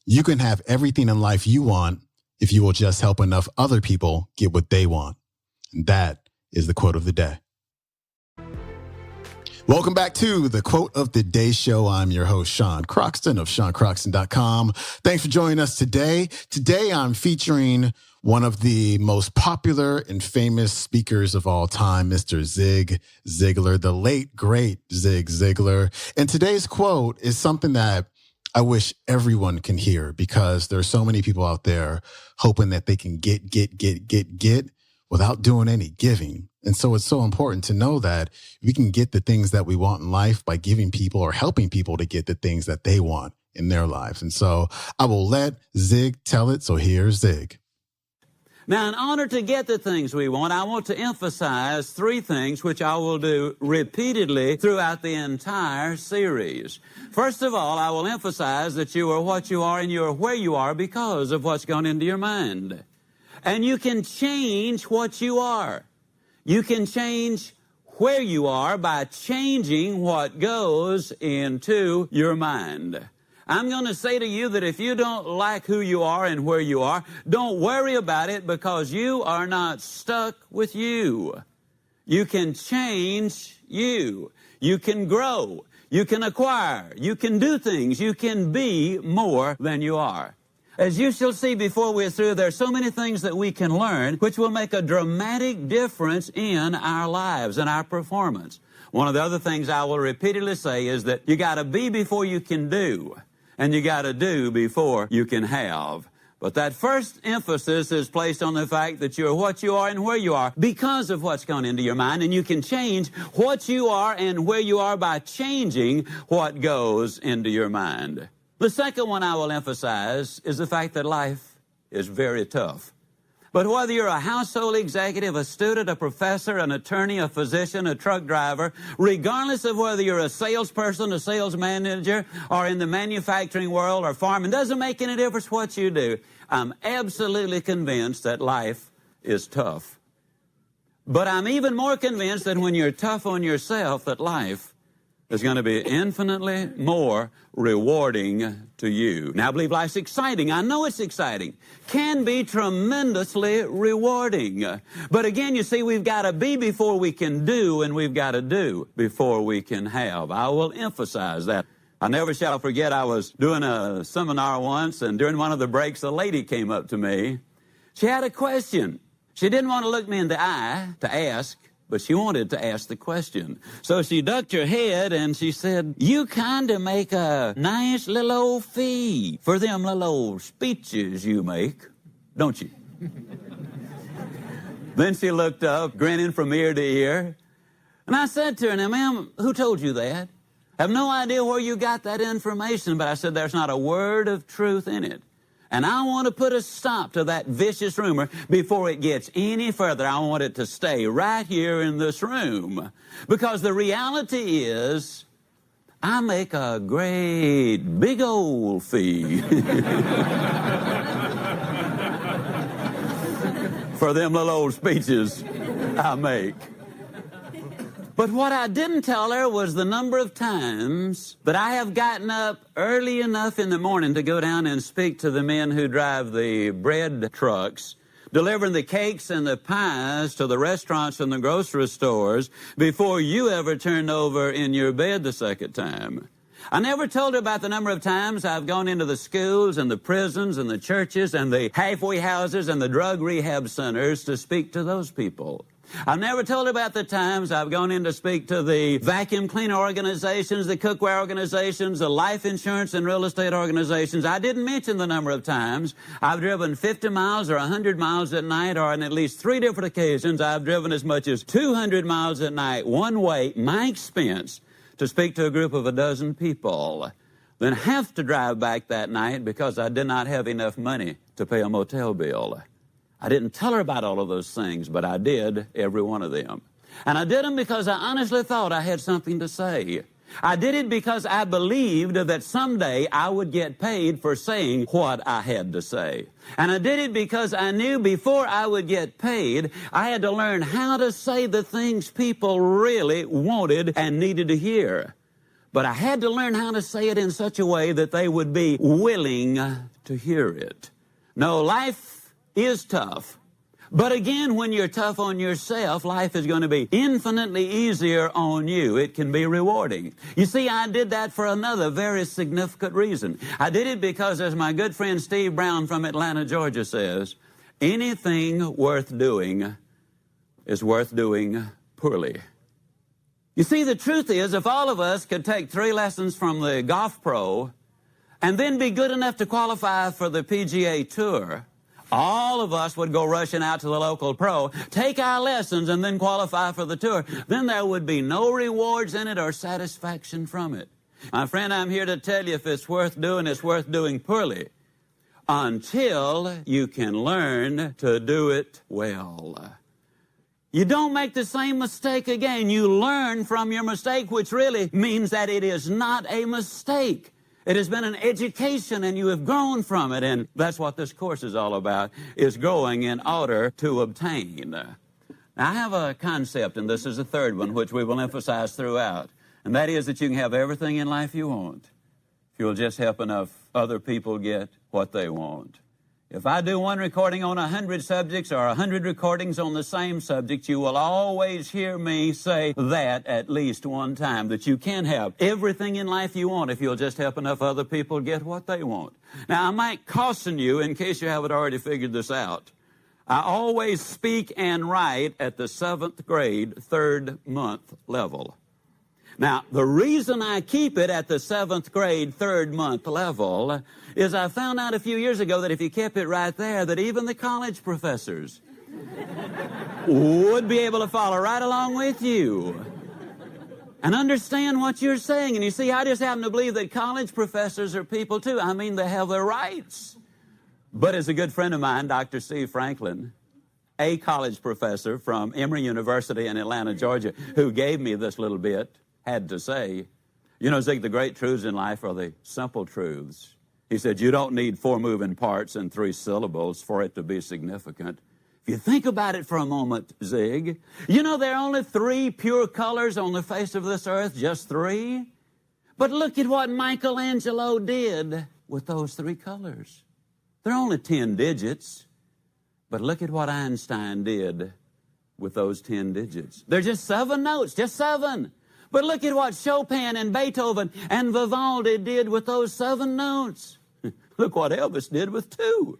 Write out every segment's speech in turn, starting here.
You can have everything in life you want if you will just help enough other people get what they want. And that is the quote of the day. Welcome back to the Quote of the Day show. I'm your host, Sean Croxton of SeanCroxton.com. Thanks for joining us today. Today, I'm featuring one of the most popular and famous speakers of all time, Mr. Zig Ziglar, the late, great Zig Ziglar. And today's quote is something that I wish everyone can hear, because there are so many people out there hoping that they can get without doing any giving. And so it's so important to know that we can get the things that we want in life by giving people or helping people to get the things that they want in their lives. And so I will let Zig tell it. So here's Zig. Now, in order to get the things we want, I want to emphasize three things, which I will do repeatedly throughout the entire series. First of all, I will emphasize that you are what you are and you are where you are because of what's gone into your mind. And you can change what you are. You can change where you are by changing what goes into your mind. I'm going to say to you that if you don't like who you are and where you are, don't worry about it, because you are not stuck with you. You can change you. You can grow. You can acquire. You can do things. You can be more than you are. As you shall see before we're through, there are so many things that we can learn which will make a dramatic difference in our lives and our performance. One of the other things I will repeatedly say is that you got to be before you can do, and you got to do before you can have. But that first emphasis is placed on the fact that you're what you are and where you are because of what's gone into your mind, and you can change what you are and where you are by changing what goes into your mind. The second one I will emphasize is the fact that life is very tough. But whether you're a household executive, a student, a professor, an attorney, a physician, a truck driver, regardless of whether you're a salesperson, a sales manager, or in the manufacturing world or farming, doesn't make any difference what you do. I'm absolutely convinced that life is tough. But I'm even more convinced that when you're tough on yourself, that life is going to be infinitely more rewarding to you. Now, I believe life's exciting. I know it's exciting. Can be tremendously rewarding. But again, you see, we've got to be before we can do, and we've got to do before we can have. I will emphasize that. I never shall forget, I was doing a seminar once, and during one of the breaks, a lady came up to me. She had a question. She didn't want to look me in the eye to ask, but she wanted to ask the question. So she ducked her head and she said, "You kind of make a nice little old fee for them little old speeches you make, don't you?" Then she looked up, grinning from ear to ear. And I said to her, "Now, ma'am, who told you that? I have no idea where you got that information," but I said, "There's not a word of truth in it. And I want to put a stop to that vicious rumor before it gets any further. I want it to stay right here in this room. Because the reality is, I make a great big old fee for them little old speeches I make." But what I didn't tell her was the number of times that I have gotten up early enough in the morning to go down and speak to the men who drive the bread trucks, delivering the cakes and the pies to the restaurants and the grocery stores before you ever turned over in your bed the second time. I never told her about the number of times I've gone into the schools and the prisons and the churches and the halfway houses and the drug rehab centers to speak to those people. I've never told about the times I've gone in to speak to the vacuum cleaner organizations, the cookware organizations, the life insurance and real estate organizations. I didn't mention the number of times I've driven 50 miles or 100 miles at night, or on at least 3 different occasions I've driven as much as 200 miles at night one way, my expense, to speak to a group of a dozen people. Then have to drive back that night because I did not have enough money to pay a motel bill. I didn't tell her about all of those things, but I did every one of them. And I did them because I honestly thought I had something to say. I did it because I believed that someday I would get paid for saying what I had to say. And I did it because I knew before I would get paid, I had to learn how to say the things people really wanted and needed to hear. But I had to learn how to say it in such a way that they would be willing to hear it. No, life is tough. But again, when you're tough on yourself, life is going to be infinitely easier on you. It can be rewarding. You see, I did that for another very significant reason. I did it because, as my good friend Steve Brown from Atlanta, Georgia says, anything worth doing is worth doing poorly. You see, the truth is, if all of us could take 3 lessons from the golf pro and then be good enough to qualify for the PGA Tour, all of us would go rushing out to the local pro, take our lessons, and then qualify for the tour. Then there would be no rewards in it or satisfaction from it. My friend, I'm here to tell you, if it's worth doing poorly until you can learn to do it well. You don't make the same mistake again. You learn from your mistake, which really means that it is not a mistake. It has been an education, and you have grown from it, and that's what this course is all about, is growing in order to obtain. Now, I have a concept, and this is the third one, which we will emphasize throughout, and that is that you can have everything in life you want if you'll just help enough other people get what they want. If I do one recording on 100 subjects or 100 recordings on the same subject, you will always hear me say that at least one time, that you can have everything in life you want if you'll just help enough other people get what they want. Now, I might caution you, in case you haven't already figured this out, I always speak and write at the 7th grade, 3rd month level. Now, the reason I keep it at the 7th grade, 3rd month level is I found out a few years ago that if you kept it right there, that even the college professors would be able to follow right along with you and understand what you're saying. And you see, I just happen to believe that college professors are people too. I mean, they have their rights. But as a good friend of mine, Dr. Steve Franklin, a college professor from Emory University in Atlanta, Georgia, who gave me this little bit, had to say, you know, Zig, the great truths in life are the simple truths. He said, you don't need 4 moving parts and 3 syllables for it to be significant. If you think about it for a moment, Zig, you know there are only 3 pure colors on the face of this earth, just 3. But look at what Michelangelo did with those 3 colors. They're only 10 digits, but look at what Einstein did with those 10 digits. They're just 7 notes, just 7. But look at what Chopin and Beethoven and Vivaldi did with those 7 notes. Look what Elvis did with 2.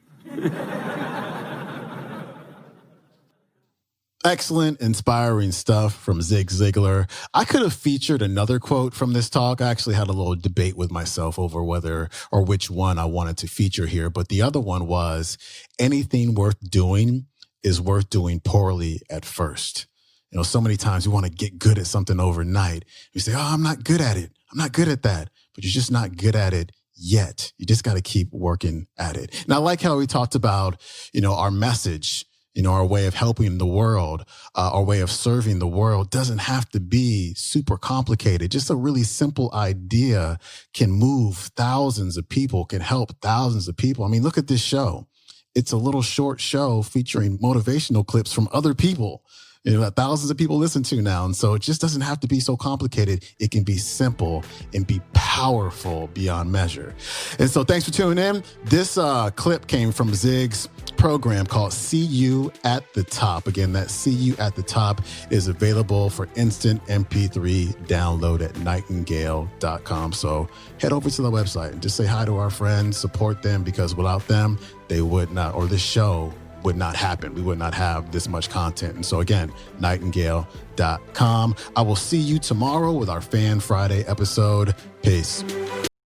Excellent, inspiring stuff from Zig Ziglar. I could have featured another quote from this talk. I actually had a little debate with myself over whether or which one I wanted to feature here. But the other one was, anything worth doing is worth doing poorly at first. You know, so many times we want to get good at something overnight. We say, oh, I'm not good at it. I'm not good at that. But you're just not good at it yet. You just got to keep working at it. And I like how we talked about, you know, our message, you know, our way of helping the world, our way of serving the world doesn't have to be super complicated. Just a really simple idea can move thousands of people, can help thousands of people. I mean, look at this show. It's a little short show featuring motivational clips from other people, you know, that thousands of people listen to now. And so it just doesn't have to be so complicated. It can be simple and be powerful beyond measure. And so thanks for tuning in. This clip came from Zig's program called See You at the Top. Again, that See You at the Top is available for instant MP3 download at nightingale.com. So head over to the website and just say hi to our friends, support them, because without them, they would not, or this show would not happen. We would not have this much content. And so again, nightingale.com. I will see you tomorrow with our Fan Friday episode. Peace.